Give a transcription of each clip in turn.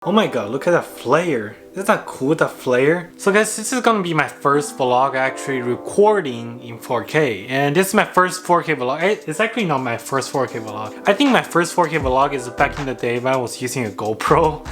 Oh my god, look at that flare. Isn't that cool, that flare? So guys, this is gonna be my first vlog actually recording in 4K. And this is my first 4K vlog. It's actually not my first 4K vlog. I think my first 4K vlog is back in the day when I was using a GoPro.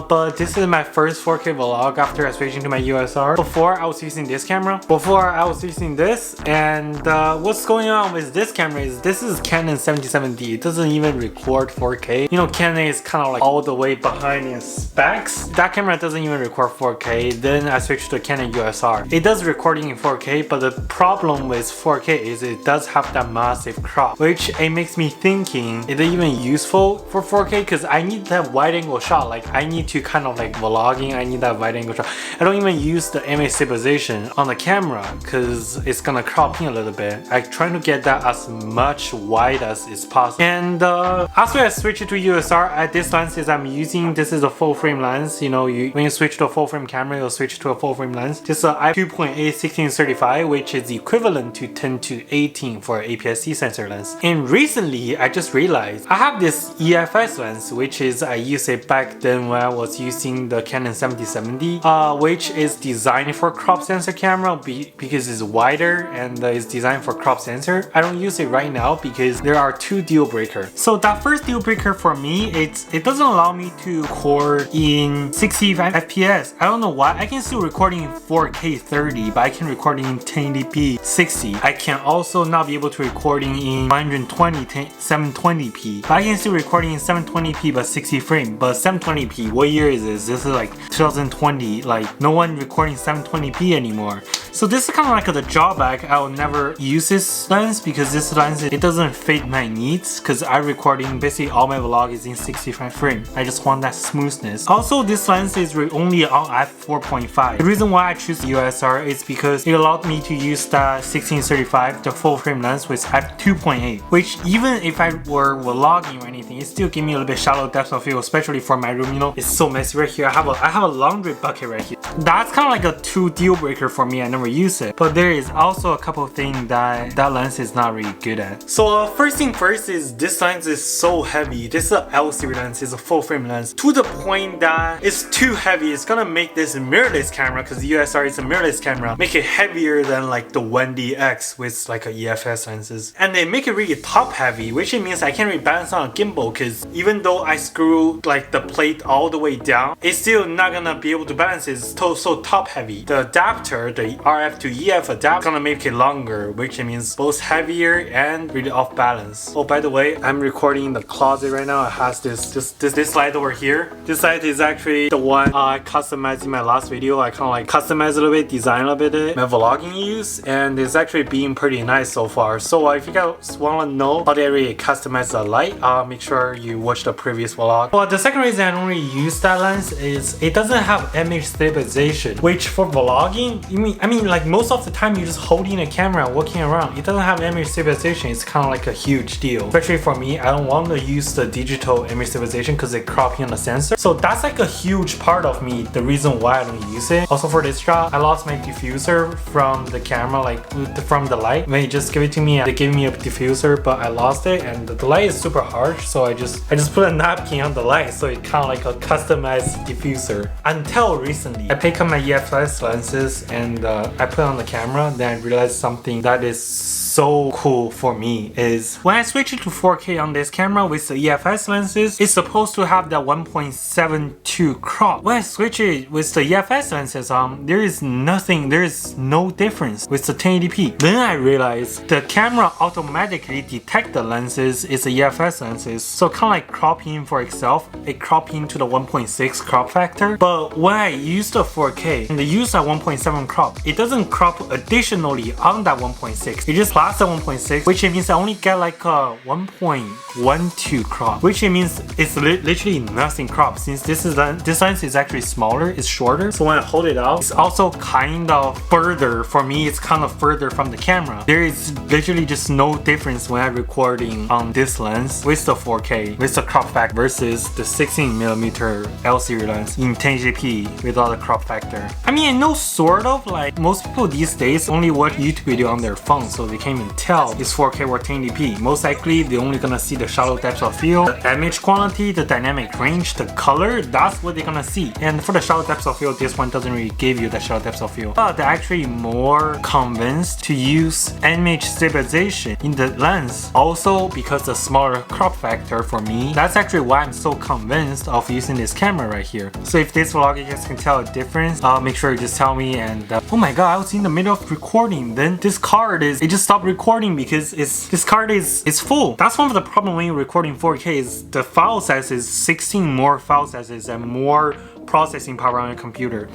But this is my first 4K vlog after I switched into my USR. Before I was using this camera. Before I was using this. And what's going on with this camera is this is Canon 77D. It doesn't even record 4K. You know, Canon is kind of like all the way behind in specs. That camera doesn't even record 4K. Then I switched to Canon USR. It does recording in 4K, but the problem with 4K is it does have that massive crop, which it makes me thinking, is it even useful for 4K? Because I need that wide angle shot. Like I need to kind of like vlogging, I need that wide angle shot. I don't even use the MA stabilization on the camera because it's gonna crop in a little bit. I'm trying to get that as much wide as is possible. And after I switch it to USR, at this lenses I'm using, this is a full frame lens. You know, when you switch to a full frame camera, you'll switch to a full frame lens. This is a F2.8 1635, which is equivalent to 10-18 for APS-C sensor lens. And recently, I just realized I have this EFS lens, which is I used it back then when I was using the Canon 7070, which is designed for crop sensor camera because it's wider and is designed for crop sensor. I don't use it right now because there are two deal breakers. So that first deal breaker for me, it doesn't allow me to record in 65 FPS. I don't know why. I can still recording in 4K 30, but I can recording in 1080p 60. I can also not be able to recording in 120 720p, but I can still recording in 720p but 60 frame. But 720p, what year is this? This is like 2020. Like no one recording 720p anymore. So this is kind of like the drawback. I will never use this lens because this lens, it doesn't fit my needs because I recording basically all my vlog is in 65 frame. I just want that smoothness. Also, this lens is only on F4.5. The reason why I choose USR is because it allowed me to use the 1635, the full frame lens with F2.8, which even if I were vlogging or anything, it still give me a little bit shallow depth of field, especially for my room. You know, it's so messy right here. I have a laundry bucket right here. That's kind of like a two deal breaker for me. I never use it, but there is also a couple of things that lens is not really good at. So first thing first is this lens is so heavy. This is a L series lens, it's a full frame lens to the point that it's too heavy. It's gonna make this mirrorless camera, because the USR is a mirrorless camera, make it heavier than like the 1DX with like a EFS lenses, and they make it really top heavy, which it means I can't really balance on a gimbal because even though I screw like the plate all the way down, it's still not gonna be able to balance. It's so top heavy. The adapter, the RF to EF adapter, gonna make it longer, which means both heavier and really off balance. Oh, by the way, I'm recording in the closet right now. It has this light over here. This light is actually the one I customized in my last video. I kind of like customized a little bit, design a little bit, my vlogging use, and it's actually being pretty nice so far. So if you guys want to know how they really customize the light, make sure you watch the previous vlog. Well, the second reason I don't really use that lens is it doesn't have image stabilization, which for vlogging, I mean like most of the time you're just holding a camera walking around. It doesn't have image stabilization. It's kind of like a huge deal, especially for me. I don't want to use the digital image stabilization because it crops in the sensor. So that's like a huge part of me, the reason why I don't use it. Also for this shot, I lost my diffuser from the camera, like from the light. When they just give it to me, they gave me a diffuser, but I lost it, and the light is super harsh, so I just put a napkin on the light, so it kind of like a customized diffuser. Until recently, I picked up my EFS lenses and I put on the camera, then I realized something that is so cool for me is when I switch it to 4K on this camera with the EFS lenses, it's supposed to have that 1.72 crop. When I switch it with the EFS lenses on, there is no difference with the 1080p. Then I realized the camera automatically detect the lenses is the EFS lenses, so kind of like cropping for itself, it crop into the 1.6 crop factor. But when I use the 4K and they use that 1.7 crop, it doesn't crop additionally on that 1.6. It just plus the 1.6, which means I only get like a 1.12 crop, which means it's literally nothing crop. Since this lens is actually smaller, it's shorter, so when I hold it out, it's also kind of further. For me, it's kind of further from the camera. There is literally just no difference when I'm recording on this lens with the 4K with the crop factor versus the 16mm L series lens in 1080p without a crop factor. I mean, I know sort of like most people these days only watch YouTube video on their phone, so they can't even tell it's 4K or 1080p. Most likely, they're only gonna see the shallow depth of field, the image quality, the dynamic range, the color. That's what they're gonna see. And for the shallow depth of field, this one doesn't really give you the shallow depth of field. But they're actually more convinced to use image stabilization in the lens. Also, because the smaller crop factor for me, that's actually why I'm so convinced of using this camera right here. So if this vlog you guys can tell a difference, make sure you just tell me. And oh my god, I was in the middle of recording, then this card it just stopped recording because this card is full. That's one of the problem when you're recording 4K is the file size is 16 more file sizes and more processing power on your computer.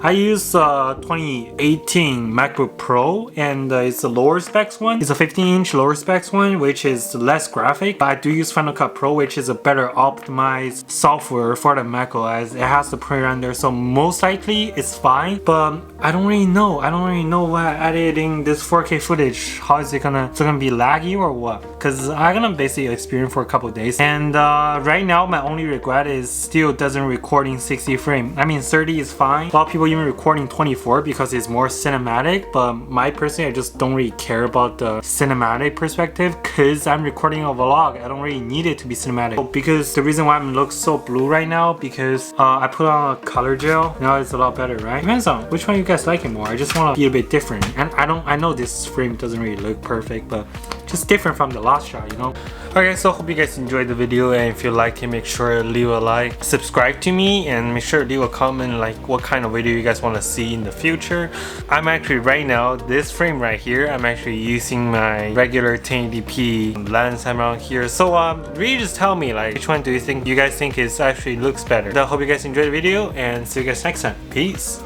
I use 2018 MacBook Pro, and it's the lower specs one. It's a 15-inch lower specs one, which is less graphic. But I do use Final Cut Pro, which is a better optimized software for the Mac OS. It has the pre-render, so most likely it's fine. But I don't really know. I don't really know what editing this 4K footage. How is it gonna be laggy or what? Because I'm gonna basically experience for a couple of days. And right now my only regret is still doesn't recording 60 frame. I mean 30 is fine. A lot of people even recording 24 because it's more cinematic, but my personally I just don't really care about the cinematic perspective because I'm recording a vlog. I don't really need it to be cinematic. Because the reason why I'm looks so blue right now because I put on a color gel. Now it's a lot better, right? Depends on which one you guys like it more. I just want to be a bit different. And I know this frame doesn't really look perfect, but just different from the last shot, you know? Okay, so hope you guys enjoyed the video, and if you liked it, make sure to leave a like, subscribe to me, and make sure to leave a comment like what kind of video you guys want to see in the future. I'm actually right now, this frame right here, I'm actually using my regular 1080p lens around here. So really just tell me like which one do you guys think is actually looks better. So I hope you guys enjoyed the video, and see you guys next time. Peace.